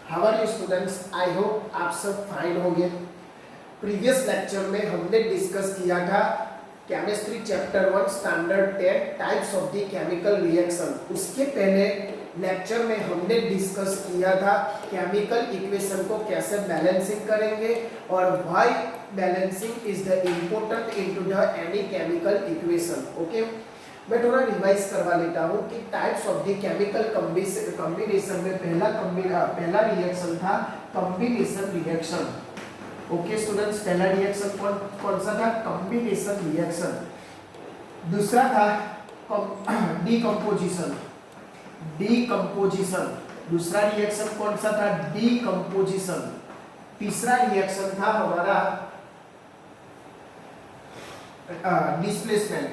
How are you students? I hope आप सब fine होंगे। प्रीवियस लेक्चर में हमने डिस्कस किया था chemistry chapter 1 standard 10 types of the chemical reaction. उसके पहले लेक्चर में हमने डिस्कस किया था केमिकल इक्वेशन को कैसे बैलेंसिंग करेंगे और why balancing is the important into the any chemical equation. Okay, मैं थोड़ा रिवाइज करवा लेता हूँ कि types of the chemical combination में पहला रिएक्शन था कॉम्बिनेशन रिएक्शन। ओके स्टूडेंट्स, पहला रिएक्शन कौन सा था? Combination reaction. दूसरा था डीकंपोजिशन। दूसरा रिएक्शन कौन सा था? डीकंपोजिशन। तीसरा रिएक्शन था हमारा डिस्प्लेसमेंट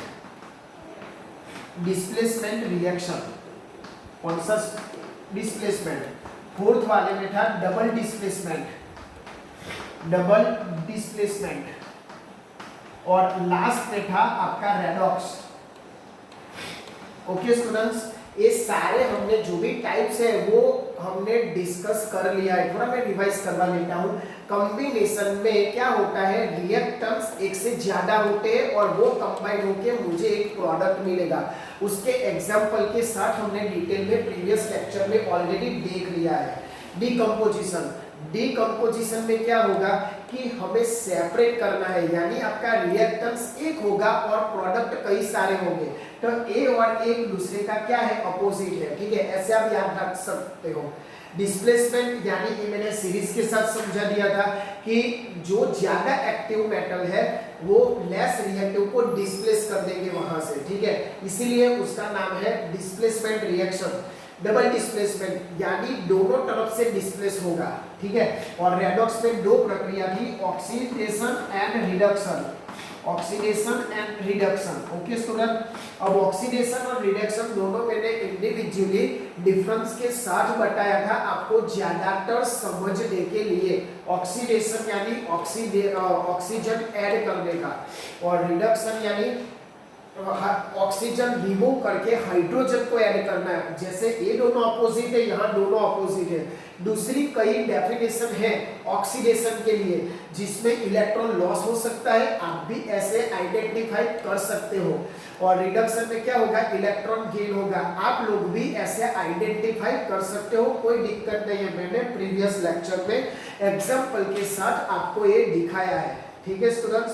रिएक्शन। कौन सा? डिस्प्लेसमेंट। फोर्थ वाले में था डबल डिस्प्लेसमेंट और लास्ट में था आपका रेडॉक्स। ओके स्टूडेंट्स, ये सारे हमने जो भी टाइप्स है वो हमने डिस्कस कर लिया है। थोड़ा मैं रिवाइज करवा लेता हूँ। कॉम्बिनेशन में क्या होता है, रिएक्टेंट्स एक से ज्यादा होते हैं और वो कंबाइन होके मुझे एक प्रोडक्ट मिलेगा। उसके एग्जांपल के साथ हमने डिटेल में प्रीवियस लेक्चर में ऑलरेडी देख लिया है। डीकंपोजिशन में क्या होगा कि हमें सेपरेट करना है, यानी आपका रिएक्टेंट्स एक होगा और प्रोडक्ट कई सारे होंगे, तो ए और एक दूसरे का क्या है? अपोजिट है। ठीक है, ऐसे आप याद रख सकते हो। डिस्प्लेसमेंट यानी कि मैंने सीरीज के साथ समझा दिया था कि जो ज्यादा एक्टिव मेटल है वो लेस रिएक्टिव को डिस्प्लेस कर देंगे वहां से। ठीक है, इसीलिए उसका नाम है डिस्प्लेसमेंट रिएक्शन। डबल डिस्प्लेसमेंट यानी दोनों तरफ से डिस्प्लेस होगा। ठीक है, और रेडॉक्स में दो प्रक्रिया थी, oxidation and reduction. Okay student, अब ऑक्सीडेशन और रिडक्शन दोनों मैंने इंडिविजुअली डिफरेंस के साथ बताया था आपको ज्यादातर समझने के लिए। ऑक्सीडेशन यानी ऑक्सीजन ऐड करने का और रिडक्शन यानी ऑक्सीजन रिमूव करके हाइड्रोजन को ऐड करना है। जैसे ये दोनों अपोजिट है, यहाँ दोनों अपोजिट है। दूसरी कई डेफिनेशन है ऑक्सीडेशन के लिए जिसमें इलेक्ट्रॉन लॉस हो सकता है, आप भी ऐसे आइडेंटिफाई कर सकते हो। और रिडक्शन में क्या होगा? इलेक्ट्रॉन गेन होगा, आप लोग भी ऐसे आइडेंटिफाई कर सकते हो, कोई दिक्कत नहीं है। मैंने प्रीवियस लेक्चर में एग्जाम्पल के साथ आपको ये दिखाया है। ठीक है स्टूडेंट्स,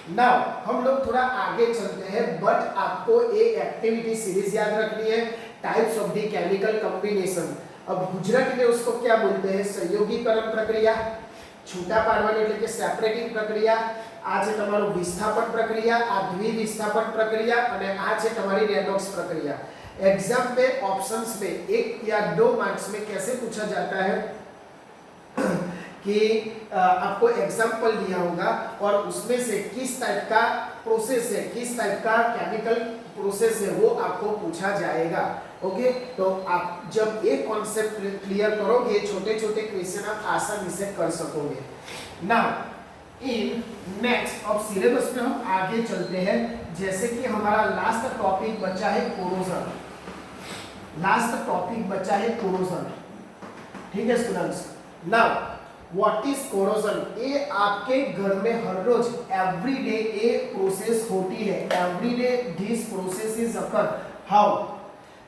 नाउ हम लोग थोड़ा आगे चलते हैं, बट आपको एक एक्टिविटी सीरीज याद रखनी है, types of the chemical combination. अब गुजराती में उसको क्या बोलते हैं? संयोगीकरण प्रक्रिया, छूटा पाडવાની એટલે કે સેપરેટિંગ પ્રક્રિયા, આ છે તમારું વિસ્થાપન પ્રક્રિયા, આ દ્વિવિસ્થાપન પ્રક્રિયા અને આ છે તમારી રેડॉक्स प्रक्रिया। एग्जाम में ऑप्शंस में एक या दो मार्क्स में कैसे पूछा जाता है कि आपको एग्जाम्पल दिया होगा और उसमें से किस टाइप का प्रोसेस है, किस टाइप का केमिकल प्रोसेस है वो आपको पूछा जाएगा। ओके, तो आप जब एक कॉन्सेप्ट क्लियर करोगे छोटे छोटे क्वेश्चन आप आसानी से कर सकोगे। नाउ इन नेक्स्ट अब सिलेबस में हम आगे चलते हैं। जैसे कि हमारा लास्ट टॉपिक बचा है कोरोजन। ठीक है students, now what is corrosion? ये आपके घर में हर रोज एवरीडे ये प्रोसेस होती है। Everyday this process is occur. How?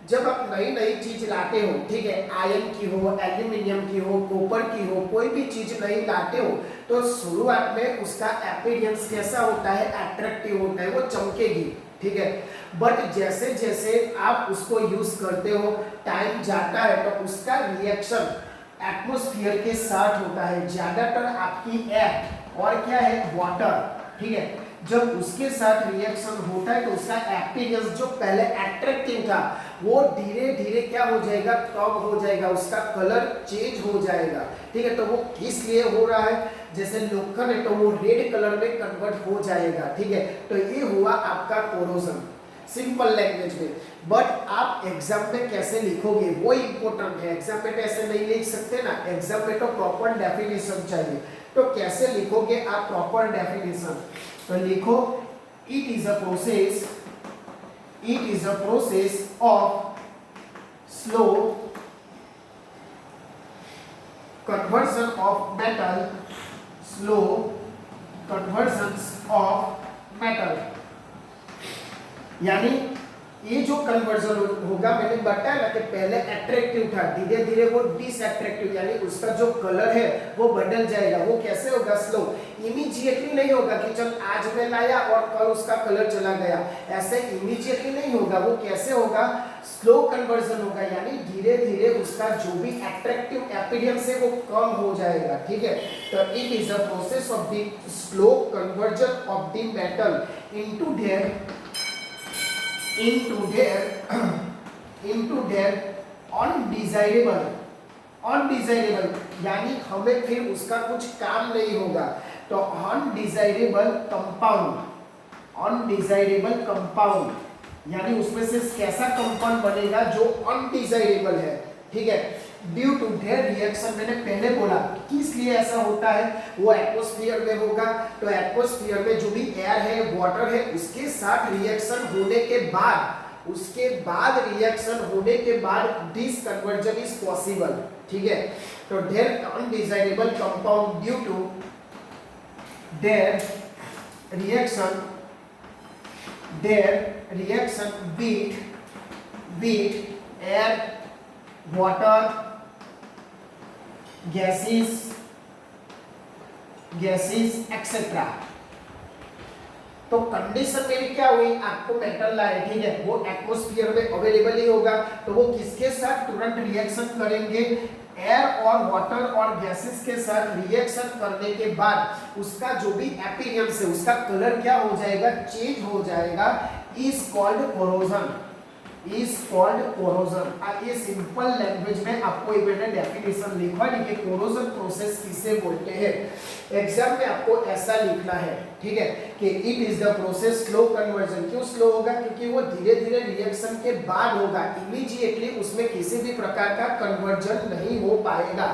जब आप नई नई चीज लाते हो, ठीक है, आयरन की हो, एल्यूमिनियम की हो, कॉपर की हो, कोई भी चीज नई लाते हो तो शुरुआत में उसका अपीयरेंस कैसा होता है? अट्रैक्टिव होता है, वो चमकेगी। ठीक है, बट जैसे जैसे आप उसको यूज करते हो, टाइम जाता है तो उसका रिएक्शन एटमॉस्फेयर के साथ होता है। ज्यादातर आपकी एयर और क्या है? वाटर। ठीक है, जब उसके साथ रिएक्शन होता है तो उसका अपीयरेंस जो पहले अट्रैक्टिव था वो धीरे धीरे क्या हो जाएगा? कम हो जाएगा, उसका कलर चेंज हो जाएगा। ठीक है, तो वो किस लिए हो रहा है? जैसे लोखंड है तो वो रेड कलर में कन्वर्ट हो जाएगा। ठीक है, तो ये हुआ आपका कोरोजन सिंपल लैंग्वेज में। बट आप एग्जाम में कैसे लिखोगे वो इंपॉर्टेंट है। एग्जाम में तो ऐसे नहीं लिख सकते ना, एग्जाम में तो प्रॉपर डेफिनेशन चाहिए। तो कैसे लिखोगे आप प्रॉपर डेफिनेशन? तो लिखो it is a process of slow conversion of metal, slow conversions of metal, यानी ये जो कन्वर्जन होगा, मैंने बताया ना कि पहले अट्रैक्टिव था, धीरे धीरे वो डिसअट्रैक्टिव यानी उसका जो कलर है वो बदल जाएगा। वो कैसे होगा? स्लो, इमीडिएटली नहीं होगा कि चल आज मैं लाया और कल उसका कलर चला गया, ऐसे इमीडिएटली नहीं होगा। वो कैसे होगा? स्लो कन्वर्जन होगा, यानी धीरे धीरे उसका जो भी अट्रैक्टिव अपीयरेंस है वो कम हो जाएगा। ठीक है, तो it is a process of the slow conversion of the metal into their undesirable यानी हमें फिर उसका कुछ काम नहीं होगा। तो undesirable compound यानी उसमें से कैसा कंपाउंड बनेगा जो अनडिजायरेबल है। ठीक है, ड्यू टू देयर रिएक्शन, मैंने पहले बोला किस लिए ऐसा होता है, वो एटमॉस्फेयर में होगा। तो एटमॉस्फेयर में जो भी एयर है, वाटर है, उसके साथ रिएक्शन होने के बाद दिस कन्वर्जन इज पॉसिबल। ठीक है, तो their undesirable compound due to their reaction with air, water, gases etcetera. तो कंडीशन मेरी क्या हुई? आपको मेटल लाए, ठीक है, वो एटमॉस्फेयर में अवेलेबल ही होगा, तो वो किसके साथ तुरंत रिएक्शन करेंगे? एयर और वाटर और गैसेस के साथ रिएक्शन करने के बाद उसका जो भी अपीयरेंस है, उसका कलर क्या हो जाएगा? चेंज हो जाएगा। Is called corrosion. ये सिंपल लैंग्वेज में आपको मैंने डेफिनेशन लिखवा दी कि कोरोजन प्रोसेस किसे बोलते हैं। एग्जाम में आपको ऐसा लिखना है, ठीक है, कि it is the process slow conversion. क्यों स्लो होगा? क्योंकि वो धीरे धीरे रिएक्शन के बाद होगा, इमीडिएटली उसमें किसी भी प्रकार का कन्वर्जन नहीं हो पाएगा।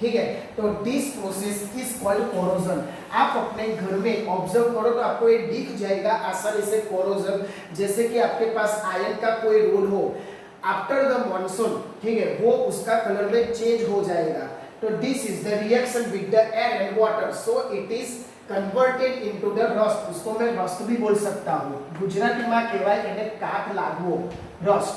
ठीक है, तो this process is called corrosion. आप अपने घर में ऑब्जर्व करो तो आपको ये दिख जाएगा आसानी से कोरोजन। जैसे कि आपके पास आयरन का कोई रोड हो, आफ्टर द मॉनसून, ठीक है, वो उसका कलर में चेंज हो जाएगा। तो this is the reaction with the air and water, so it is converted into the rust. उसको मैं रस्ट भी बोल सकता हूँ, गुजराती में कहवाय એને કાટ लागवो, रस्ट।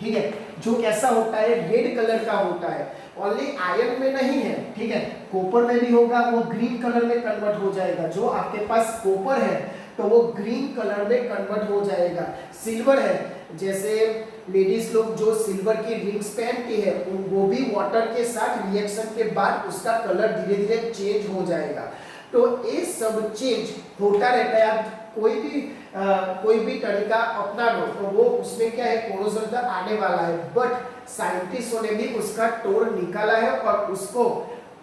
ठीक है, जो कैसा होता है? रेड कलर का होता है। ओनली आयरन में नहीं है, ठीक है, कॉपर में भी होगा, वो ग्रीन कलर में कन्वर्ट हो जाएगा। जो आपके पास कॉपर है तो वो ग्रीन कलर में कन्वर्ट हो जाएगा। सिल्वर है, जैसे लेडीज लोग जो सिल्वर की रिंग्स पहनती है, वो भी वाटर के साथ रिएक्शन के बाद उसका कलर धीरे धीरे चेंज हो जाएगा। तो ये सब चेंज होता रहता है। आप कोई भी तरीका अपना लो तो वो उसमें क्या है? कोरोजन तक आने वाला है। बट साइंटिस्टों ने भी उसका तोड़ निकाला है और उसको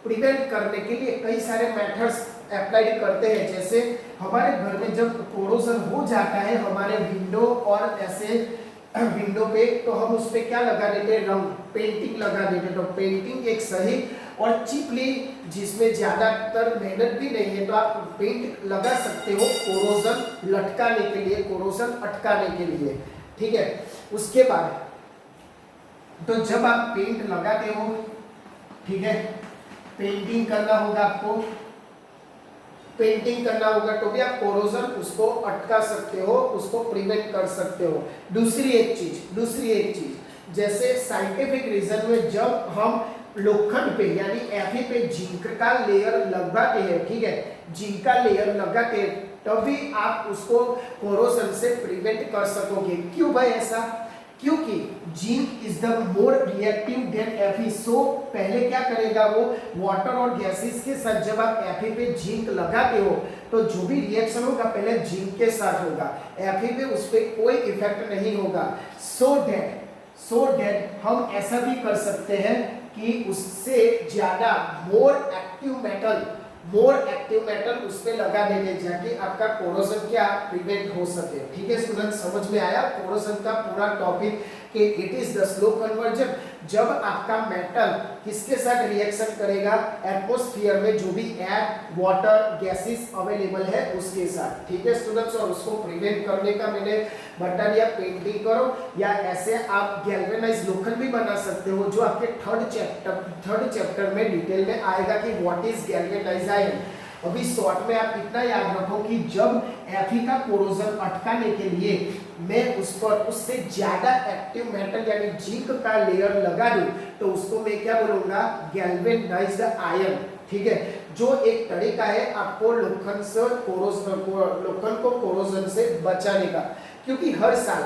प्रिवेंट करने के लिए कई सारे मेथड्स अप्लाई करते हैं। जैसे हमारे घर में जब कोरोजन हो जाता है हमारे विंडो और ऐसे विंडो पे, तो हम उस पे क्या लगा देते हैं? रंग, पेंटिंग लगा देते हैं। तो पेंटिंग एक सही और चीपली, जिसमें ज्यादातर मेहनत भी नहीं है, तो आप पेंट लगा सकते हो कोरोजन लटकाने के लिए, कोरोजन अटकाने के लिए। ठीक है, उसके बाद तो जब आप पेंट लगाते हो, ठीक है, पेंटिंग करना होगा आपको, पेंटिंग करना होगा तो भी आप कोरोजन उसको अटका सकते हो, उसको प्रिवेंट कर सकते हो। दूसरी एक चीज जैसे साइंटिफिक रीजन में जब हम लोखंड पे यानी Fe पे जिंक का लेयर लगाते हैं, ठीक है, जिंक का लेयर लगाते हैं, तभी आप उसको कोरोजन से प्रिवेंट कर सकोगे। क्यों भाई ऐसा? क्योंकि zinc is the more reactive than Fe। सो पहले क्या करेगा वो? वाटर और गैसेस के साथ जब आप Fe पे जिंक लगाते हो तो जो भी रिएक्शन होगा पहले जिंक के साथ होगा, Fe पे उस पर कोई इफेक्ट नहीं होगा। सो दैट हम ऐसा भी कर सकते हैं कि उससे ज्यादा मोर एक्टिव मेटल उस पे लगा देंगे, जाके आपका कोरोजन क्या प्रिवेंट हो सके। ठीक है स्टूडेंट, समझ में आया कोरोजन का पूरा टॉपिक कि it is the slow conversion. जब आपका मेटल किसके साथ रिएक्शन करेगा, एटमॉस्फेयर में जो भी एयर वाटर गैसेस अवेलेबल है उसके साथ, ठीक है स्टूडेंट्स। और उसको प्रिवेंट करने का मैंने बता दिया, पेंटिंग करो या ऐसे आप गैल्वेनाइज लोखंड भी बना सकते हो, जो आपके थर्ड चैप्टर में डिटेल में आएगा कि व्हाट इज गैल्वेनाइज्ड आयरन। अभी शॉर्ट में आप इतना याद रखो कि जब Fe का कोरोजन अटकाने के लिए मैं उस पर उससे ज्यादा एक्टिव मेटल यानी जिंक का लेयर लगा दूं तो उसको मैं क्या बोलूंगा, गैल्वेनाइज्ड आयरन, ठीक है। जो एक तरीका है आपको लोखंड को कोरोजन से बचाने का, क्योंकि हर साल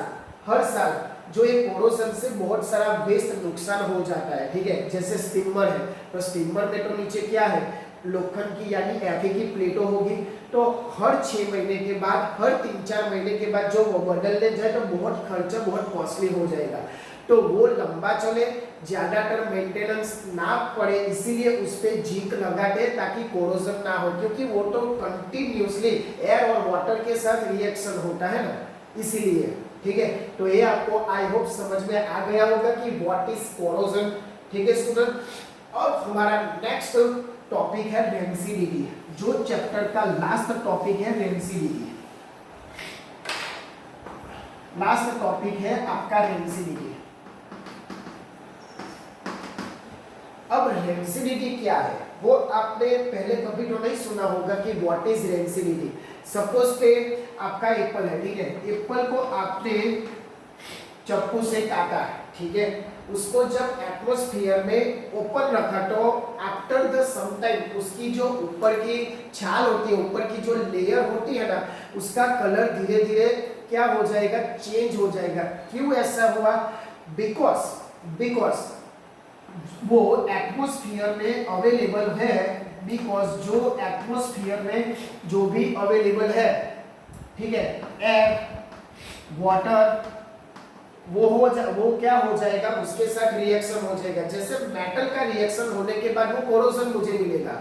जो एक कोरोजन से बहुत सारा वेस्ट नुकसान हो जाता है, ठीक है। जैसे स्टीमर है तो स्टीमर में तो नीचे क्या है, लोखंड की यानी Fe की प्लेटों होगी, तो हर 6 महीने के बाद, हर 3-4 महीने के बाद जो वो बदलने जाए तो बहुत खर्चा, बहुत कॉस्टली हो जाएगा। तो वो लंबा चले, ज्यादातर मेंटेनेंस ना पड़े, इसीलिए उस पे जिंक लगा दे ताकि कोरोजन ना हो, क्योंकि वो तो कंटिन्यूसली एयर और वाटर के साथ रिएक्शन होता है ना, इसीलिए, ठीक है। तो ये आपको आई होप समझ में आ गया होगा कि व्हाट इज कोरोजन, ठीक है स्टूडेंट। अब हमारा नेक्स्ट टॉपिक है रेंसिडिटी, जो चैप्टर का लास्ट टॉपिक है रेंसिडिटी। लास्ट टॉपिक है आपका रेंसिडिटी। अब रेंसिडिटी क्या है वो आपने पहले कभी तो नहीं सुना होगा कि व्हाट इज रेंसिडिटी। सपोज पे आपका एप्पल है, ठीक है, एप्पल को आपने चाकू से काटा, ठीक है, उसको जब एटमॉस्फेयर में ओपन रखा तो आफ्टर द सम टाइम उसकी जो ऊपर की छाल होती है, ऊपर की जो लेयर होती है ना, उसका कलर धीरे धीरे क्या हो जाएगा, चेंज हो जाएगा। क्यों ऐसा हुआ, बिकॉज वो एटमॉस्फेयर में अवेलेबल है, बिकॉज जो एटमॉस्फेयर में जो भी अवेलेबल है, ठीक है, एयर वाटर, वो क्या हो जाएगा, उसके साथ रिएक्शन हो जाएगा। जैसे मेटल का रिएक्शन होने के बाद वो कोरोजन मुझे मिलेगा,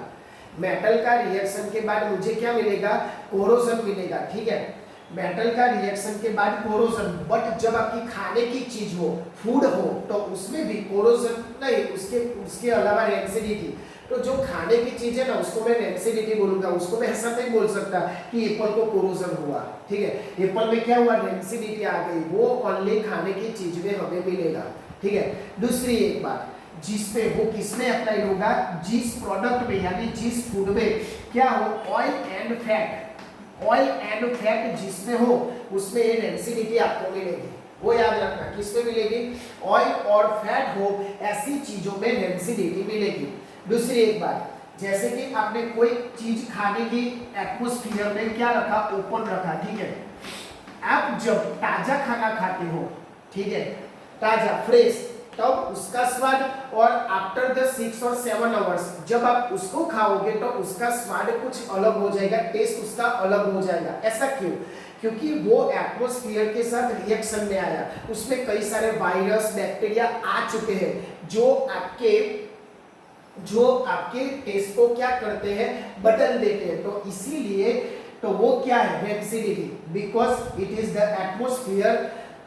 मेटल का रिएक्शन के बाद मुझे क्या मिलेगा, कोरोजन मिलेगा, ठीक है। मेटल का रिएक्शन के बाद कोरोजन, बट जब आपकी खाने की चीज हो, फूड हो, तो उसमें भी कोरोजन नहीं, उसके अलावा रेंसिडिटी। तो जो खाने की चीज है ना उसको मैं रेंसिडिटी बोलूंगा, उसको मैं ऐसा नहीं बोल सकता कि एप्पल को कोरोजन हुआ, ठीक है। एप्पल में क्या हुआ, रेंसिडिटी आ गई, वो ओनली खाने की चीज में हमें मिलेगा, ठीक है। दूसरी एक बात, जिसपे वो किसमें अप्लाई होगा, जिस प्रोडक्ट में यानी जिस फूड में क्या हो, ऑयल एंड फैट जिसमें हो उसमें ये रेंसिडिटी आपको मिलेगी, वो याद रखना, किसमें मिलेगी, ऑयल और फैट हो ऐसी चीजों में रेंसिडिटी मिलेगी। दूसरी एक बात, जैसे कि आपने कोई चीज खाने की एटमॉस्फेयर में क्या रखा, ओपन रखा, ठीक है। आप जब ताजा खाना खाते हो, ठीक है, ताजा फ्रेश, तब उसका स्वाद, और आफ्टर द 6 और 7 आवर्स जब आप उसको खाओगे तो उसका स्वाद कुछ अलग हो जाएगा, टेस्ट उसका अलग हो जाएगा। ऐसा क्यों, क्योंकि वो एटमॉस्फेयर के साथ रिएक्शन में आया, उसमें कई सारे वायरस बैक्टीरिया आ चुके हैं जो आपके टेस्ट को क्या करते हैं, बदल देते हैं। तो इसीलिए तो वो क्या है, rancidity, because it is the atmosphere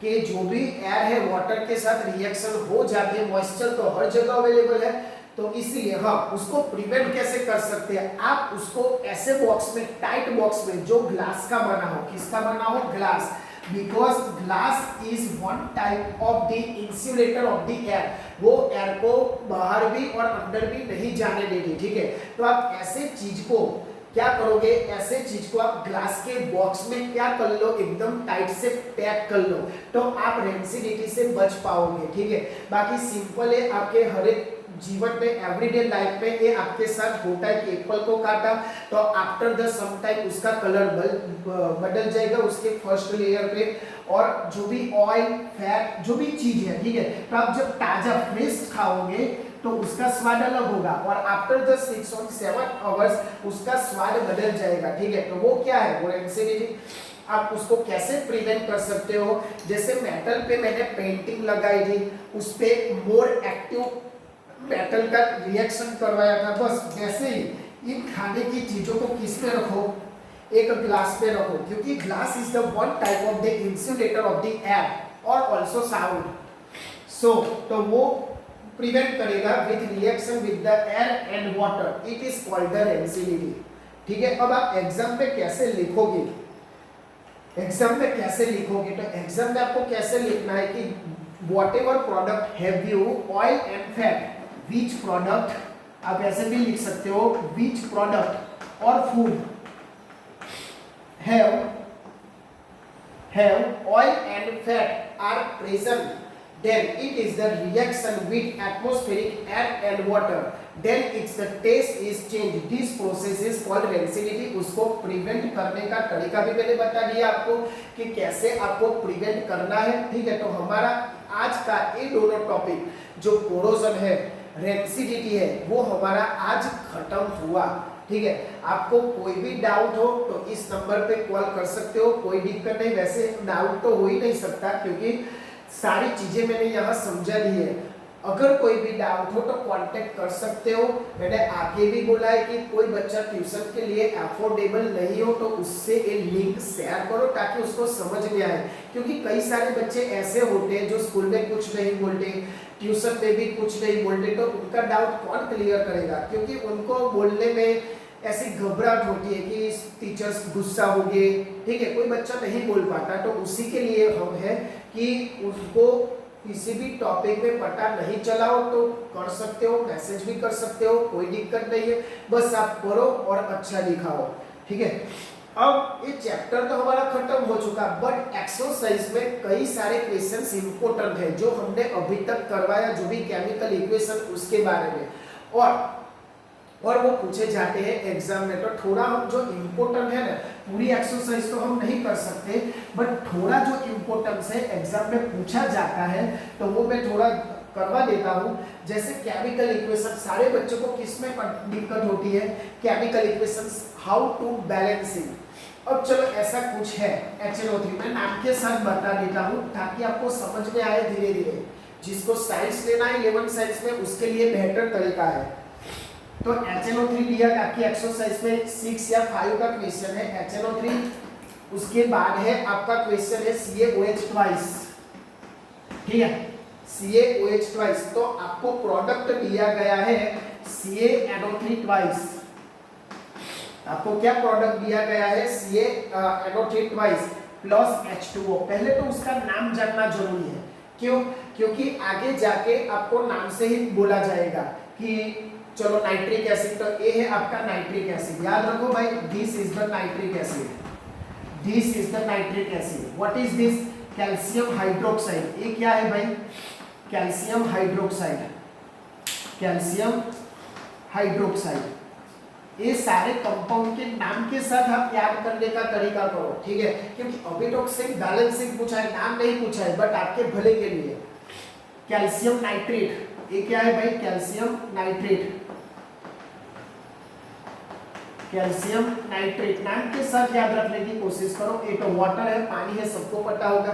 के जो भी एयर है वाटर के साथ रिएक्शन हो जाते हैं, मॉइस्चर तो हर जगह अवेलेबल है, तो इसीलिए हम उसको प्रिवेंट कैसे कर सकते हैं, आप उसको ऐसे बॉक्स में, टाइट बॉक्स में जो ग्लास का बना हो, किसका बना हो, glass, because glass is one type of the insulator of the air, वो एयर को बाहर भी और अंदर भी नहीं जाने देगी, ठीक है। तो आप ऐसे चीज को क्या करोगे, ऐसे चीज को आप ग्लास के बॉक्स में क्या कर लो, एकदम टाइट से पैक कर लो, तो आप रेंसिडिटी से बच पाओगे, ठीक है। बाकी सिंपल है, आपके हर एक जीवन में, एवरीडे लाइफ में ये आपके साथ होता है कि एप्पल को काटा तो आफ्टर द सम टाइम उसका कलर बदल जाएगा उसके फर्स्ट लेयर पे, और जो भी ऑयल फैट जो भी चीज है, ठीक है, तो आप जब ताजा फ्रेश खाओगे तो उसका स्वाद अलग होगा, और आफ्टर द 6 और 7 आवर्स उसका स्वाद बदल जाएगा, ठीक है। तो वो क्या है, वो रेंसिडिटी। आप उसको कैसे प्रिवेंट कर सकते हो, जैसे मेटल पे मैंने पेंटिंग लगाई थी, उस पे मोर एक्टिव मेटल का रिएक्शन करवाया था, बस वैसे ही इन खाने की चीजों को किस पे रखो, एक ग्लास पे रखो, क्योंकि glass is the one type of the insulator of the air और आल्सो साउंड, सो तो वो प्रिवेंट करेगा with reaction with the air and water, it is called the rancidity. ठीक है, अब आप एग्जाम में कैसे लिखोगे, एग्जाम में कैसे लिखोगे, तो एग्जाम में आपको कैसे लिखना है कि whatever product have you oil and fat, which product आप ऐसे भी लिख सकते हो, which product or food have oil and fat are present, then it is the reaction with atmospheric air and water, then its the taste is changed, this process is called rancidity। उसको prevent करने का तरीका भी मैंने बता दिया आपको कि कैसे आपको प्रिवेंट करना है। ठीक है, तो हमारा आज का ये दोनों टॉपिक जो कोरोजन है, रेंसिडिटी है, वो हमारा आज खत्म हुआ। ठीक है, आपको कोई भी डाउट हो तो इस नंबर पे कॉल कर सकते हो, कोई दिक्कत नहीं। वैसे डाउट तो हो ही नहीं सकता क्योंकि सारी चीजें मैंने यहाँ समझा दी है। अगर कोई भी डाउट हो तो कांटेक्ट कर सकते हो। मैंने आगे भी बोला है कि कोई बच्चा ट्यूशन के लिए अफोर्डेबल नहीं हो तो उससे ये लिंक शेयर करो ताकि उसको समझ में आए, क्योंकि कई सारे बच्चे ऐसे होते हैं जो स्कूल में कुछ नहीं बोलते, ट्यूशन में भी कुछ नहीं बोलते, तो उनका डाउट कौन क्लियर करेगा, क्योंकि उनको बोलने में ऐसी घबराहट होती है कि टीचर्स गुस्सा हो गए। ठीक है, कोई बच्चा नहीं बोल पाता, तो उसी के लिए हम है कि उसको किसी भी टॉपिक में पता नहीं चला हो तो कर सकते हो, मैसेज भी कर सकते हो, कोई दिक्कत नहीं है, बस आप करो और अच्छा लिखाओ। ठीक है, अब ये चैप्टर तो हमारा खत्म हो चुका, बट एक्सरसाइज में कई सारे क्वेश्चंस इंपॉर्टेंट है जो हमने अभी तक करवाया, जो भी केमिकल इक्वेशन उसके बारे में, और वो पूछे जाते हैं एग्जाम में। तो थोड़ा हम जो इम्पोर्टेंट है ना, पूरी एक्सरसाइज तो हम नहीं कर सकते, बट थोड़ा जो इम्पोर्टेंस है एग्जाम में पूछा जाता है तो वो मैं थोड़ा करवा देता हूँ। जैसे केमिकल इक्वेशन, सारे बच्चों को किस में दिक्कत होती है, chemical equations, how to balancing. अब चलो ऐसा कुछ है HNO3, मैं नाम के साथ बता देता हूँ ताकि आपको समझ में आए धीरे धीरे। जिसको साइंस लेना है 11th साइंस में, उसके लिए बेहतर तरीका है। तो HNO3 लिया आपकी एक्सरसाइज में 6 या 5 का क्वेश्चन है HNO3। उसके बाद है आपका क्वेश्चन है CaOH ट्वाइस। ठीक है, CaOH ट्वाइस, तो आपको प्रोडक्ट दिया गया है CaNO3 ट्वाइस। आपको क्या प्रोडक्ट दिया गया है, CaNO3 ट्वाइस प्लस H2O। पहले तो उसका नाम जानना जरूरी है, क्यों, क्योंकि आगे जाके आपको नाम से ही बोला जाएगा कि चलो नाइट्रिक एसिड, तो ये है आपका नाइट्रिक एसिड। याद रखो भाई, this is the nitric acid, this is the nitric acid. What is this, calcium hydroxide. ये क्या है भाई, कैल्शियम हाइड्रोक्साइड, कैल्शियम हाइड्रोक्साइड। ये सारे कंपाउंड के नाम के साथ आप याद करने का तरीका करो। ठीक है, क्योंकि अभी तो सिर्फ बैलेंसिंग पूछा है, नाम नहीं पूछा है, बट आपके भले के लिए। कैल्शियम नाइट्रेट, ये क्या है भाई, कैल्शियम नाइट्रेट, कैल्शियम नाइट्रेट नाम के साथ याद रखने की कोशिश करो। ये तो वाटर है, पानी है, सबको पता होगा।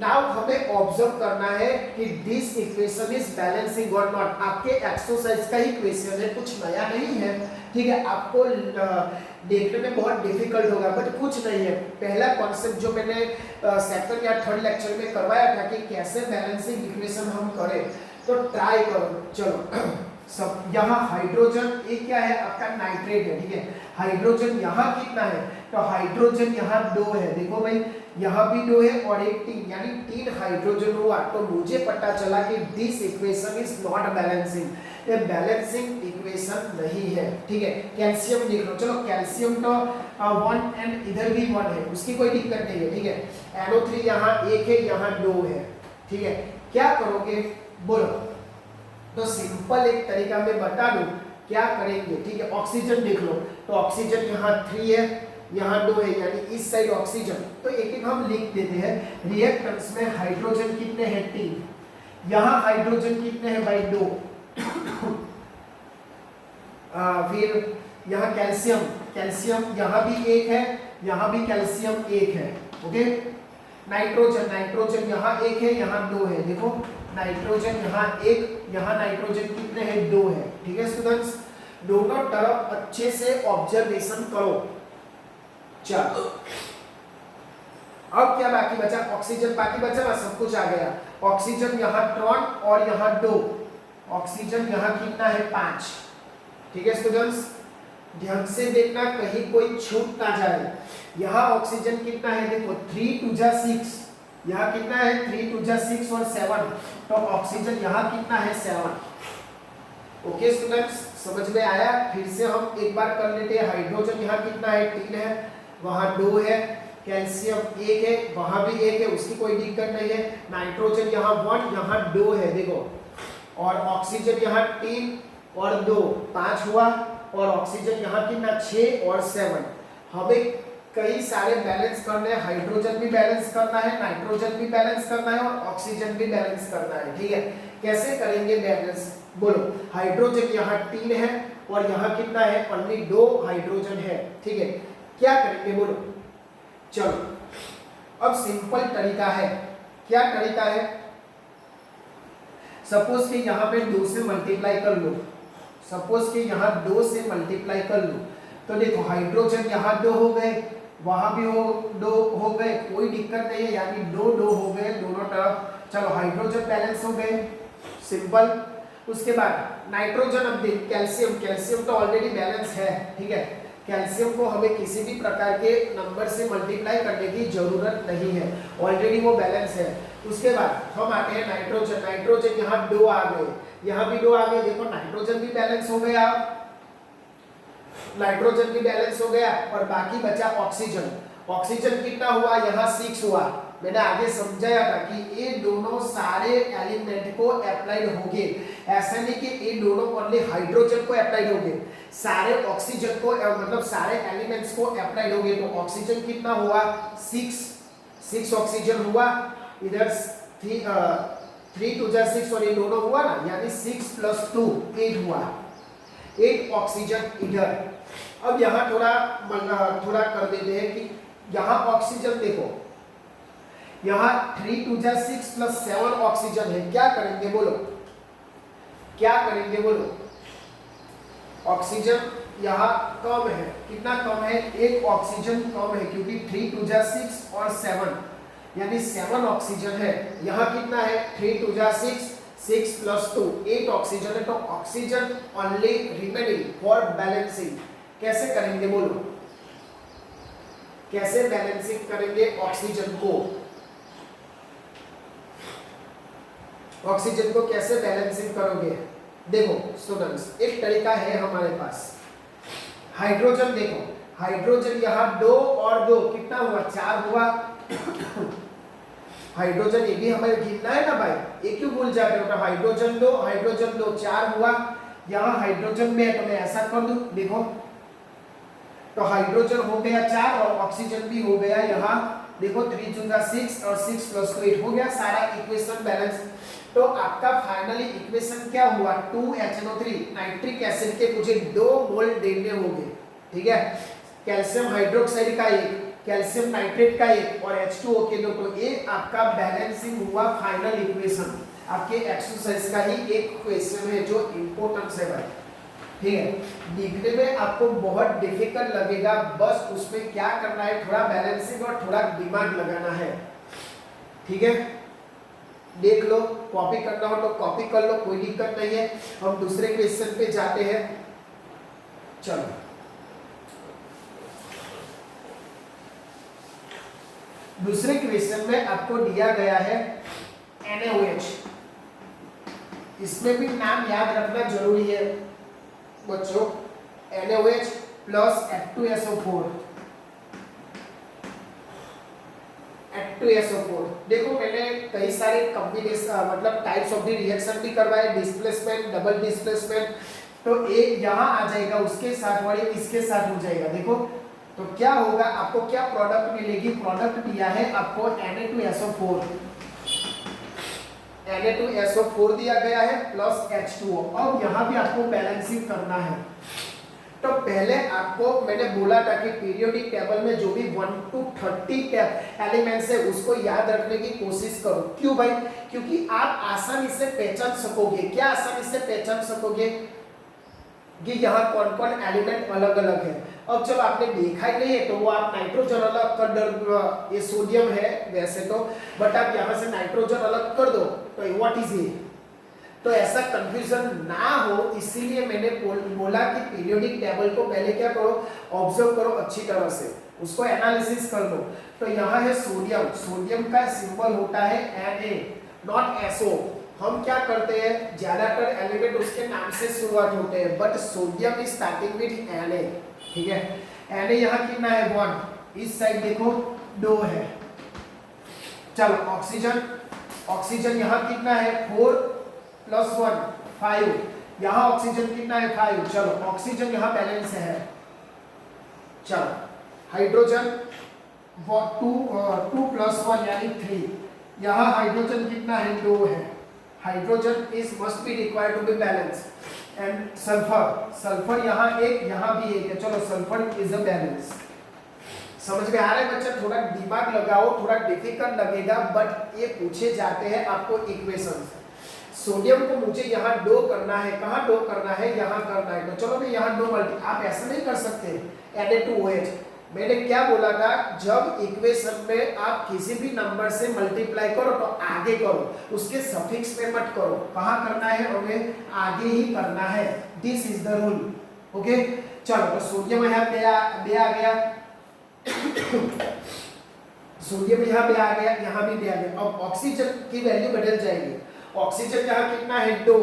नाउ हमें ऑब्जर्व करना है कि दिस इक्वेशन इज बैलेंसिंग और नॉट। आपके एक्सरसाइज का ही क्वेश्चन है, कुछ नया नहीं है। ठीक है, आपको देखने में बहुत डिफिकल्ट होगा, बट कुछ नहीं है। पहला कॉन्सेप्ट जो मैंने सेकंड या थर्ड लेक्चर में करवाया था कि कैसे बैलेंसिंग इक्वेशन हम करें, तो ट्राई करो। चलो सब, यहाँ हाइड्रोजन, ये क्या है आपका नाइट्रेट है। ठीक है, हाइड्रोजन यहाँ कितना है, तो हाइड्रोजन यहाँ 2 है। देखो भाई, यहाँ भी 2 है और एक 3, यानी 3 हाइड्रोजन हुआ। तो मुझे पता चला कि this equation is not balancing, ये बैलेंसिंग इक्वेशन नहीं है। ठीक है, कैल्शियम लिख लो। चलो कैल्शियम तो 1 एंड इधर भी 1 है, उसकी कोई दिक्कत नहीं है। ठीक है, NO3 यहाँ 1 है, यहाँ 2 है। ठीक है, क्या करोगे बोलो, तो सिंपल एक तरीका मैं बता दूं, क्या करेंगे। ठीक है, ऑक्सीजन देख लो, तो ऑक्सीजन यहाँ 3 है, यहाँ 2 है, यानी इस साइड ऑक्सीजन। तो एक एक हम लिख देते हैं। रिएक्टेंट्स में हाइड्रोजन कितने हैं, 3। यहाँ हाइड्रोजन कितने हैं भाई, 2। फिर यहाँ कैल्शियम, कैल्शियम यहाँ भी 1 है, यहाँ भी कैल्शियम 1 है। ओके, नाइट्रोजन, नाइट्रोजन यहाँ 1 है, यहाँ 2 है। देखो नाइट्रोजन यहाँ 1, यहाँ नाइट्रोजन कितने हैं, 2 है। ठीक है स्टूडेंट्स, दोनों तरफ अच्छे से ऑब्जर्वेशन करो। चलो अब क्या बाकी बचा, ऑक्सीजन बाकी बचा ना, सब कुछ आ गया। ऑक्सीजन यहाँ ट्रॉन और यहाँ 2, ऑक्सीजन यहाँ कितना है 5। ठीक है स्टूडेंट्स, ध्यान से देखना कहीं कोई छूट ना जाए। यहाँ ऑक्सीजन कितना है देखो 3 2 जा 6, यहाँ कितना है 3 2 जा 6 और 7, तो ऑक्सीजन यहाँ कितना है 7। ओके स्टूडेंट्स, समझ में आया। फिर से हम एक बार कर लेते हैं। हाइड्रोजन यहाँ कितना है 3 है, वहाँ 2 है, कैल्शियम 1 है, वहाँ भी 1 है, उसकी कोई दिक्कत नहीं है। नाइट्रोजन यहाँ 1 यहाँ 2 है देखो, और ऑक्सीजन यहाँ 3 और 2 5 हुआ, और ऑक्सीजन यहाँ कितना 6 और 7। हमें कई सारे बैलेंस करने हैं, हाइड्रोजन भी बैलेंस करना है, नाइट्रोजन भी बैलेंस करना है और ऑक्सीजन भी बैलेंस करना है। ठीक है, कैसे करेंगे बैलेंस बोलो। हाइड्रोजन यहाँ 3 है और यहाँ कितना है ओनली 2 हाइड्रोजन है। ठीक है, क्या करेंगे बोलो। चलो अब सिंपल तरीका है। क्या तरीका है, सपोज कि यहाँ पे 2 से मल्टीप्लाई कर लो, सपोज कि यहाँ 2 से मल्टीप्लाई कर लो, तो देखो हाइड्रोजन यहाँ 2 हो गए, वहां भी 2 हो गए, कोई दिक्कत नहीं है, यानी 2 2 हो गए दोनों तरफ। चलो हाइड्रोजन बैलेंस हो गए, सिंपल। उसके बाद नाइट्रोजन, अब देख कैल्शियम, कैल्शियम तो ऑलरेडी बैलेंस है। ठीक है, कैल्शियम को हमें किसी भी प्रकार के नंबर से मल्टीप्लाई करने की जरूरत नहीं है, ऑलरेडी वो बैलेंस है। उसके बाद हम आते हैं नाइट्रोजन, नाइट्रोजन यहाँ 2 आ गए, यहाँ भी 2 आ गए, देखो नाइट्रोजन भी बैलेंस हो गया, नाइट्रोजन भी बैलेंस हो गया, और बाकी बचा ऑक्सीजन। ऑक्सीजन कितना हुआ यहाँ 6 हुआ। मैंने आगे समझाया था कि ये दोनों सारे एलिमेंट को अप्लाइड होंगे, ऐसा नहीं कि ये दोनों ओनली हाइड्रोजन को अप्लाइड होंगे, सारे ऑक्सीजन को मतलब सारे एलिमेंट्स को अप्लाइड होंगे। तो ऑक्सीजन कितना हुआ 6 ऑक्सीजन हुआ, इधर 3 2 जा 6 और ये दोनों हुआ ना, यानी 6 + 2 8 हुआ, 8 ऑक्सीजन इधर। अब यहाँ थोड़ा कर देते हैं कि यहाँ ऑक्सीजन देखो, यहाँ 3 2 जा 6 + 7 ऑक्सीजन है। क्या करेंगे बोलो, क्या करेंगे बोलो। ऑक्सीजन यहाँ कम है, कितना कम है, 1 ऑक्सीजन कम है, क्योंकि 3 2 जा 6 और 7 यानी 7 ऑक्सीजन है। यहाँ कितना है 3 2 जा 6 6 + 2 8 ऑक्सीजन है। तो oxygen only remaining for balancing. कैसे करेंगे बोलो, कैसे बैलेंसिंग करेंगे ऑक्सीजन को, ऑक्सीजन को कैसे बैलेंसिंग करोगे। देखो स्टूडेंट्स, एक तरीका है हमारे पास। हाइड्रोजन देखो, हाइड्रोजन यहाँ 2 और 2 कितना हुआ 4 हुआ। हाइड्रोजन ये भी हमें गिनना है ना भाई, ये क्यों भूल जाते हो। हाइड्रोजन 2 हाइड्रोजन 2 4 हुआ। यहाँ हाइड्रोजन में है तो मैं ऐसा कर दूं, देखो तो हाइड्रोजन हो गया 4 और ऑक्सीजन भी हो गया यहाँ देखो 3 2 जा 6 और 6 + 2 8 हो गया सारा इक्वेशन बैलेंस। तो आपका फाइनली इक्वेशन क्या हुआ 2HNO3 नाइट्रिक एसिड के मुझे 2 मोल देने होंगे। ठीक है, कैल्शियम हाइड्रोक्साइड का 1, कैल्शियम नाइट्रेट का 1 और H2O के 2। तो ये आपका बैलेंसिंग हुआ फाइनल इक्वेशन। आपके एक्सरसाइज का ही एक क्वेश्चन है जो इंपॉर्टेंट है भाई। ठीक है, लिखने में आपको बहुत डिफिकल्ट लगेगा, बस उसमें क्या करना है थोड़ा बैलेंसिंग और थोड़ा दिमाग लगाना है। ठीक है, देख लो, कॉपी करना हो तो कॉपी कर लो, कोई दिक्कत नहीं है। हम दूसरे क्वेश्चन पे जाते हैं। चलो दूसरे क्वेश्चन में आपको दिया गया है NaOH। इसमें भी नाम याद रखना जरूरी है बच्चों, NaOH + H2SO4। H2SO4 देखो मैंने कई सारे कॉम्बिनेशन मतलब टाइप्स ऑफ द रिएक्शन भी करवाए, डिस्प्लेसमेंट, डबल डिस्प्लेसमेंट। तो एक यहाँ आ जाएगा उसके साथ और एक इसके साथ हो जाएगा। देखो तो क्या होगा, आपको क्या प्रोडक्ट मिलेगी, प्रोडक्ट दिया है आपको Na2SO4, Na2SO4 दिया गया है प्लस H2O। अब यहाँ भी आपको बैलेंसिंग करना है। तो पहले आपको मैंने बोला था कि पीरियोडिक टेबल में जो भी 1 to 30 एलिमेंट्स है उसको याद रखने की कोशिश करो। क्यों भाई, क्योंकि आप आसानी से पहचान सकोगे। क्या आसानी से पहचान सकोगे कि यहाँ कौन कौन एलिमेंट अलग अलग है। अब चलो आपने देखा ही नहीं है तो वो आप नाइट्रोजन अलग कर दो, ये सोडियम है वैसे तो, बट आप यहाँ से नाइट्रोजन अलग कर दो तो व्हाट इज ये, तो ऐसा कंफ्यूजन ना हो इसीलिए मैंने बोला कि पीरियोडिक टेबल को पहले क्या करो, ऑब्जर्व करो अच्छी तरह से, उसको एनालिसिस कर लो। तो यहाँ है सोडियम, सोडियम का सिंबल होता है Na नॉट SO। हम क्या करते हैं, ज्यादातर एलिमेंट उसके नाम से शुरुआत होते हैं, but sodium is starting with Na, ठीक है। Na यहाँ कितना है 1, इस साइड देखो 2 है। चलो ऑक्सीजन, ऑक्सीजन यहाँ कितना है 4 + 1 5, यहाँ ऑक्सीजन कितना है 5। चलो ऑक्सीजन यहाँ बैलेंस है। चलो हाइड्रोजन 2 + 1 यानी 3, यहाँ हाइड्रोजन कितना है 2 है। Hydrogen is must be required to be balance. And sulphur, sulphur यहाँ एक, यहाँ भी एक है। चलो सल्फर इज अ बैलेंस। समझ में आ रहा है बच्चा, थोड़ा दिमाग लगाओ, थोड़ा डिफिकल्ट लगेगा बट ये पूछे जाते हैं आपको इक्वेशंस। सोडियम को मुझे यहाँ डो करना है, कहाँ डो करना है, यहाँ करना है, तो चलो मैं यहाँ डो मल्टी, आप ऐसा नहीं कर सकते Na2OH। मैंने क्या बोला था, जब इक्वेशन में आप किसी भी नंबर से मल्टीप्लाई करो तो आगे करो, उसके सफिक्स में मत करो। कहाँ करना है, हमें आगे ही करना है। This is the rule, okay. चलो तो सोडियम यहाँ पे आ गया, सोडियम यहाँ पे आ गया, यहाँ भी आ गया। अब ऑक्सीजन की वैल्यू बदल जाएगी। ऑक्सीजन यहाँ कितना है 2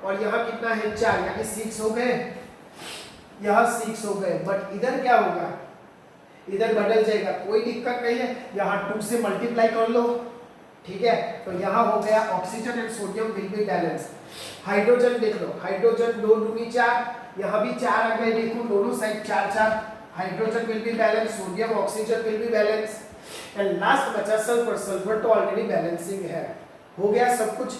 और यहाँ कितना है 4, यानी 6 हो गए, यहाँ 6 हो गए। बट इधर क्या होगा, इधर बदल जाएगा, कोई दिक्कत नहीं है, यहाँ 2 से मल्टीप्लाई कर लो, ठीक है। तो यहाँ हो गया oxygen and sodium will be balance. Hydrogen देख लो, हाइड्रोजन 2 दूनी 4, यहाँ भी 4 आ गए, देखो दोनों side 4 4। Hydrogen will be balance, sodium oxygen will be balance. And last बचा सल्फर, सल्फर तो ऑलरेडी बैलेंसिंग है। हो गया सब कुछ,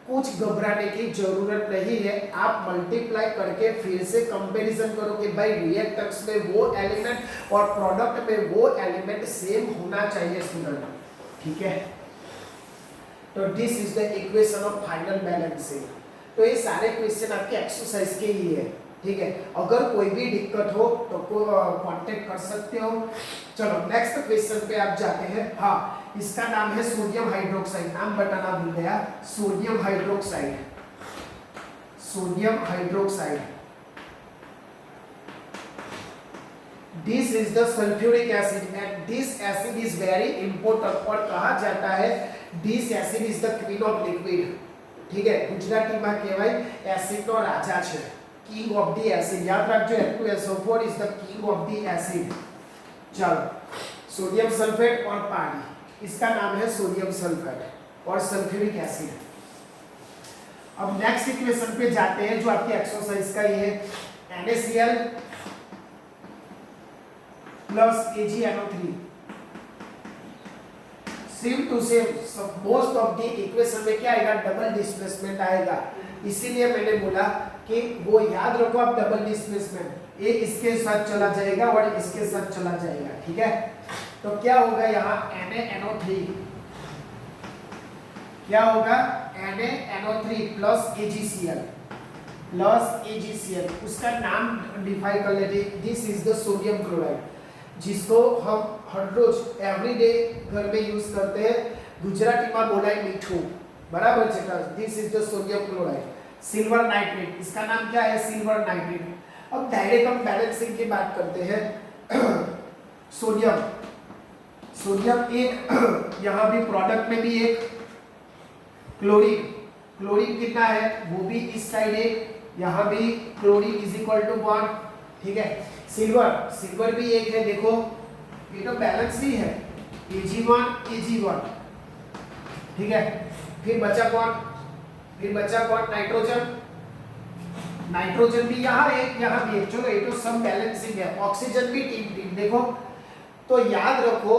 कुछ घबराने की जरूरत नहीं है। आप मल्टीप्लाई करके फिर से कंपैरिजन करो कि भाई रिएक्टेंट्स में वो एलिमेंट और प्रोडक्ट में वो एलिमेंट सेम होना चाहिए स्टूडेंट, ठीक है। तो this is the equation of final balancing. तो ये सारे क्वेश्चन आपके एक्सरसाइज के ही है, ठीक है। अगर कोई भी दिक्कत हो तो कांटेक्ट कर सकते हो। चलो नेक्स्ट क्वेश्चन पे आप जाते हैं। हाँ, इसका नाम है सोडियम हाइड्रोक्साइड, नाम बताना भूल गया, sodium hydroxide, sodium hydroxide. This is the sulphuric acid and this acid is very important और कहा जाता है this acid is the queen of liquid, ठीक है। गुजराती में कहवाय एसिड नो राजा छे, किंग ऑफ द एसिड। याद रखજો H2SO4 is the king of the acid. चलो सोडियम सल्फेट और पानी, इसका नाम है सोडियम सल्फेट और सल्फ्यूरिक एसिड। अब नेक्स्ट इक्वेशन पे जाते हैं जो आपकी एक्सरसाइज का ये NaCl plus AgNO3। Same to same most of the equation में क्या आएगा, डबल डिस्प्लेसमेंट आएगा। इसीलिए मैंने बोला कि वो याद रखो आप, डबल डिस्प्लेसमेंट, ये इसके साथ चला जाएगा और इसके साथ चला जाएगा, ठीक है। तो क्या होगा यहाँ NaNO3, क्या होगा NaNO3 प्लस AgCl, उसका नाम डिफाइन कर लेते। This is the sodium chloride, जिसको हम हर रोज एवरीडे घर में यूज करते हैं। गुजराती में बोलाय मीठू, बराबर है। This is the sodium chloride. Silver nitrate, इसका नाम क्या है, सिल्वर नाइट्रेट। अब डायरेक्ट हम बैलेंसिंग की बात करते हैं। सोडियम, सोडियम एक, यहाँ भी प्रोडक्ट में भी एक। क्लोरीन, क्लोरीन कितना है, वो भी इस साइड एक, यहाँ भी क्लोरीन इज इक्वल टू 1, ठीक है। सिल्वर, सिल्वर भी एक है, देखो ये तो बैलेंस ही है, Ag1, ठीक है। फिर बचा कौन, नाइट्रोजन, नाइट्रोजन भी यहाँ एक, यहाँ भी एक। चलो ये तो सब बैलेंसिंग है। ऑक्सीजन भी टीम, देखो। तो याद रखो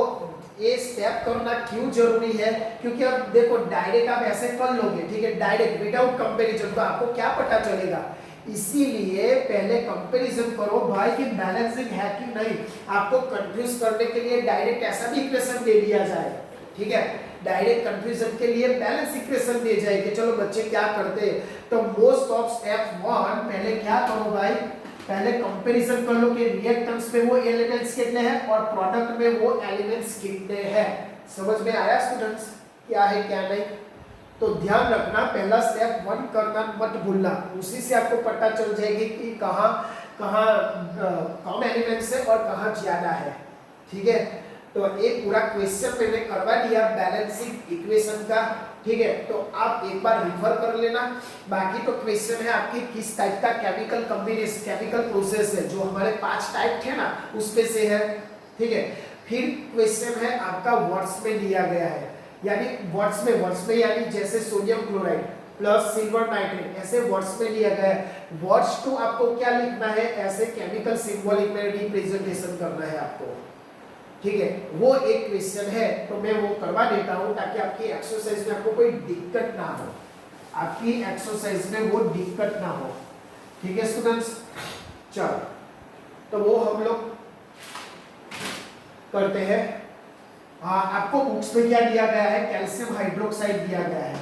ये स्टेप करना क्यों जरूरी है, क्योंकि अब देखो डायरेक्ट आप ऐसे कर लोगे, ठीक है, डायरेक्ट विदाउट कंपैरिजन, तो आपको क्या पता चलेगा। इसीलिए पहले कंपैरिजन करो भाई कि बैलेंसिंग है कि नहीं। आपको कंफ्यूज करने के लिए डायरेक्ट ऐसा भी इक्वेशन दे दिया जाए, ठीक है। डायरेक्ट कंफ्यूजन के लिए बैलेंस इक्वेशन दे जाए कि चलो बच्चे क्या करते हैं। तो मोस्ट ऑफ स्टेप 1 पहले क्या करो भाई, पहले कंपैरिजन कर लो कि रिएक्टेंस में वो एलिमेंट्स कितने हैं और प्रोडक्ट में वो एलिमेंट्स कितने हैं। समझ में आया स्टूडेंट्स क्या है क्या नहीं? तो ध्यान रखना, पहला स्टेप 1 करना मत भूलना, उसी से आपको पता चल जाएगी कि कहाँ कहाँ कम एलिमेंट्स है और कहाँ ज्यादा है। ठीक है, तो एक पूरा क्वेश्चन मैंने करवा दिया बैलेंसिंग इक्वेशन का। ठीक है, तो आप एक बार रिफर कर लेना। बाकी तो क्वेश्चन है आपकी किस टाइप का केमिकल कॉम्बिनेशन केमिकल प्रोसेस है, जो हमारे 5 टाइप थे ना उसमें से है। ठीक है, फिर क्वेश्चन है आपका वर्ड्स में दिया गया है, यानी वर्ड्स में यानी जैसे sodium chloride plus silver nitrate, ऐसे वर्ड्स में लिया गया है। वर्ड्स तो आपको क्या लिखना है, ऐसे केमिकल सिंबॉलिक में रिप्रेजेंटेशन करना है आपको। ठीक है, वो एक क्वेश्चन है तो मैं वो करवा देता हूं ताकि आपकी एक्सरसाइज में आपको कोई दिक्कत ना हो, आपकी एक्सरसाइज में वो दिक्कत ना हो। ठीक है स्टूडेंट्स, चलो तो वो हम लोग करते हैं। आपको बुक्स में क्या दिया गया है, कैल्शियम हाइड्रोक्साइड दिया गया है,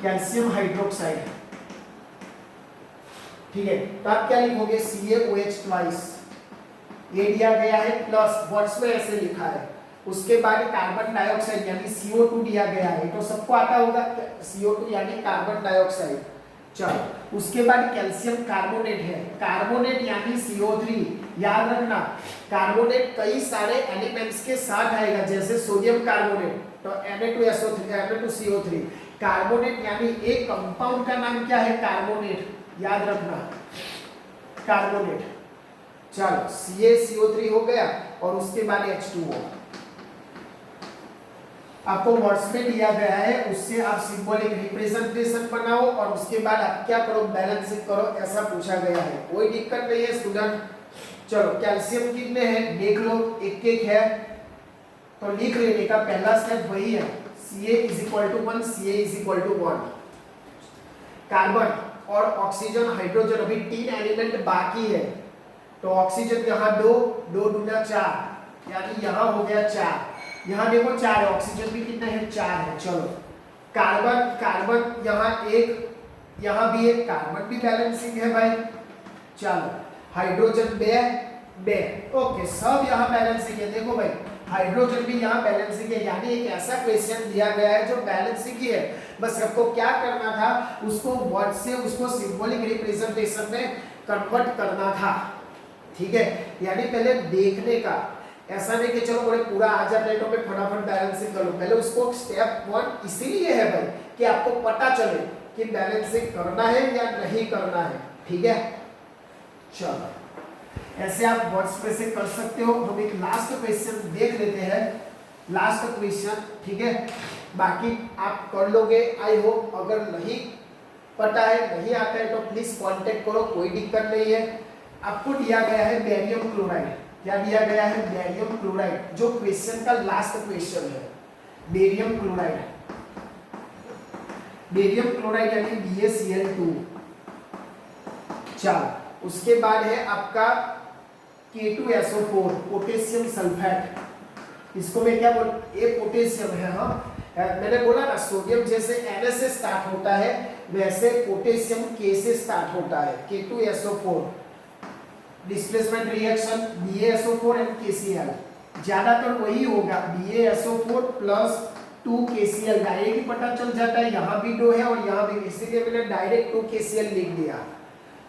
कैल्शियम हाइड्रोक्साइड। ठीक है, तो आप क्या लिखोगे, CaOH ट्वाइस, ये दिया गया है प्लस वर्ड्स में ऐसे लिखा है। उसके बाद कार्बन डाइऑक्साइड यानी CO2 दिया गया है, तो सबको आता होगा CO2 यानी कार्बन डाइऑक्साइड। चलो उसके बाद कैल्शियम कार्बोनेट है, कार्बोनेट यानी CO3। याद रखना कार्बोनेट कई सारे एलिमेंट्स के साथ आएगा, जैसे सोडियम कार्बोनेट तो Na2CO3। कार्बोनेट यानी एक कंपाउंड का नाम क्या है, कार्बोनेट, याद रखना कार्बोनेट। चलो CaCO3 हो गया और उसके बाद H2O आपको वर्ड्स में दिया गया है, उससे आप सिंबॉलिक रिप्रेजेंटेशन बनाओ और उसके बाद आप क्या करो, बैलेंसिंग करो, ऐसा पूछा गया है। कोई दिक्कत नहीं है स्टूडेंट। चलो कैल्शियम कितने हैं देख लो, एक एक है तो लिख लेने का पहला स्टेप वही है, Ca=1 Ca=1। कार्बन और ऑक्सीजन हाइड्रोजन अभी 3 एलिमेंट बाकी है, तो ऑक्सीजन यहाँ 2 2 दूना 4 यानी यहाँ हो गया 4, यहाँ देखो 4 है, ऑक्सीजन भी कितना है 4 है। चलो कार्बन यहाँ 1, यहाँ भी एक, कार्बन भी बैलेंसिंग है भाई। चलो हाइड्रोजन 2 ओके, सब यहाँ बैलेंसिंग है। देखो भाई हाइड्रोजन भी यहाँ बैलेंसिंग है, यानी एक ऐसा क्वेश्चन दिया गया है जो बैलेंसिंग ही है। बस आपको क्या करना था, उसको वर्ड से उसको सिंबॉलिक रिप्रेजेंटेशन में कन्वर्ट करना था। ठीक है, यानी पहले देखने का, ऐसा नहीं कि चलो बोले पूरा आ जाता है तो मैं फटाफट बैलेंसिंग कर लूं। पहले उसको स्टेप 1 इसीलिए है भाई कि आपको पता चले कि बैलेंसिंग करना है या नहीं करना है। ठीक है, चलो ऐसे आप वर्ड्स में से कर सकते हो। हम एक लास्ट क्वेश्चन देख लेते हैं, लास्ट क्वेश्चन। ठीक है, बाकी आप कर लोगे आई होप। अगर नहीं पता है, नहीं आता है तो प्लीज कांटेक्ट करो, कोई दिक्कत नहीं है। आपको दिया गया है बेरियम क्लोराइड, क्या दिया गया है, बेरियम क्लोराइड, जो क्वेश्चन का लास्ट क्वेश्चन है। बेरियम क्लोराइड यानी BaCl2। चलो उसके बाद है आपका K2SO4 पोटेशियम सल्फेट, इसको मैं क्या बोल, ये पोटेशियम है। हाँ मैंने बोला ना सोडियम जैसे Na से स्टार्ट होता है वैसे पोटेशियम K से स्टार्ट होता है, K2SO4। Displacement reaction BaSO4 and KCl, ज्यादातर वही होगा BaSO4 प्लस 2 KCl। डायरेक्ट ही पता चल जाता है, यहाँ भी 2 है और यहाँ भी, इसीलिए मैंने डायरेक्ट 2 KCl लिख दिया।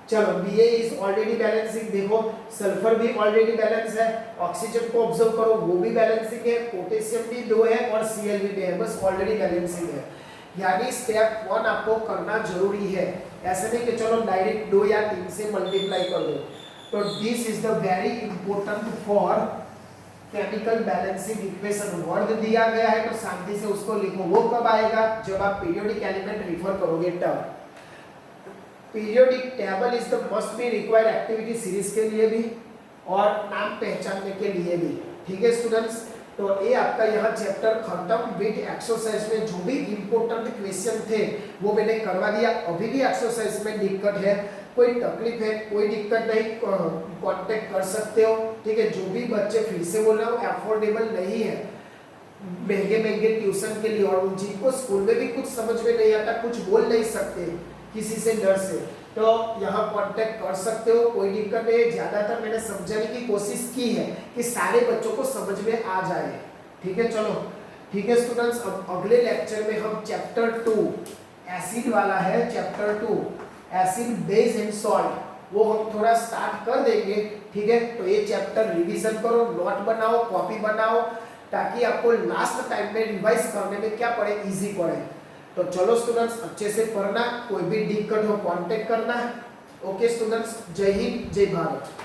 चलो Ba इज ऑलरेडी बैलेंसिंग, देखो सल्फर भी ऑलरेडी बैलेंस है, ऑक्सीजन को ऑब्जर्व करो वो भी बैलेंसिंग है, पोटेशियम भी 2 है और Cl भी 2 है, बस ऑलरेडी बैलेंसिंग है। यानी स्टेप 1 आपको करना जरूरी है, ऐसे नहीं कि चलो डायरेक्ट 2 या 3 से मल्टीप्लाई कर दो। तो this is the very important for chemical balancing equation. Word दिया गया है तो शांति से उसको लिखो। वो कब आएगा, जब आप पीरियोडिक एलिमेंट रिफर करोगे तब। Periodic table is the must be required activity series के लिए भी और नाम पहचानने के लिए भी। ठीक है स्टूडेंट्स, तो ये आपका यहाँ चैप्टर खत्म विद एक्सरसाइज में जो भी इंपॉर्टेंट क्वेश्चन थे वो मैंने करवा दिया। अभी भी एक्सरसाइज में दिक्कत है, कोई तकलीफ है, कोई दिक्कत नहीं, कांटेक्ट कर सकते हो। ठीक है, जो भी बच्चे, फिर से बोल रहा हूँ, अफोर्डेबल नहीं है महंगे महंगे ट्यूशन के लिए, और जिनको स्कूल में भी कुछ समझ में नहीं आता, कुछ बोल नहीं सकते, किसी से डर से, तो यहाँ कांटेक्ट कर सकते हो, कोई दिक्कत नहीं। ज्यादातर मैंने समझाने की कोशिश की है कि सारे बच्चों को समझ में आ जाए। ठीक है, चलो ठीक है स्टूडेंट्स, अब अगले लेक्चर में हम चैप्टर 2 एसिड वाला है, chapter 2 acid base and salt, वो हम थोड़ा स्टार्ट कर देंगे। ठीक है, तो ये चैप्टर रिवीजन करो, नोट बनाओ, कॉपी बनाओ, ताकि आपको लास्ट टाइम में रिवाइज करने में क्या पड़े, इजी पड़े। तो चलो स्टूडेंट्स अच्छे से पढ़ना, कोई भी दिक्कत हो कांटेक्ट करना है। ओके स्टूडेंट्स, जय हिंद जय भारत।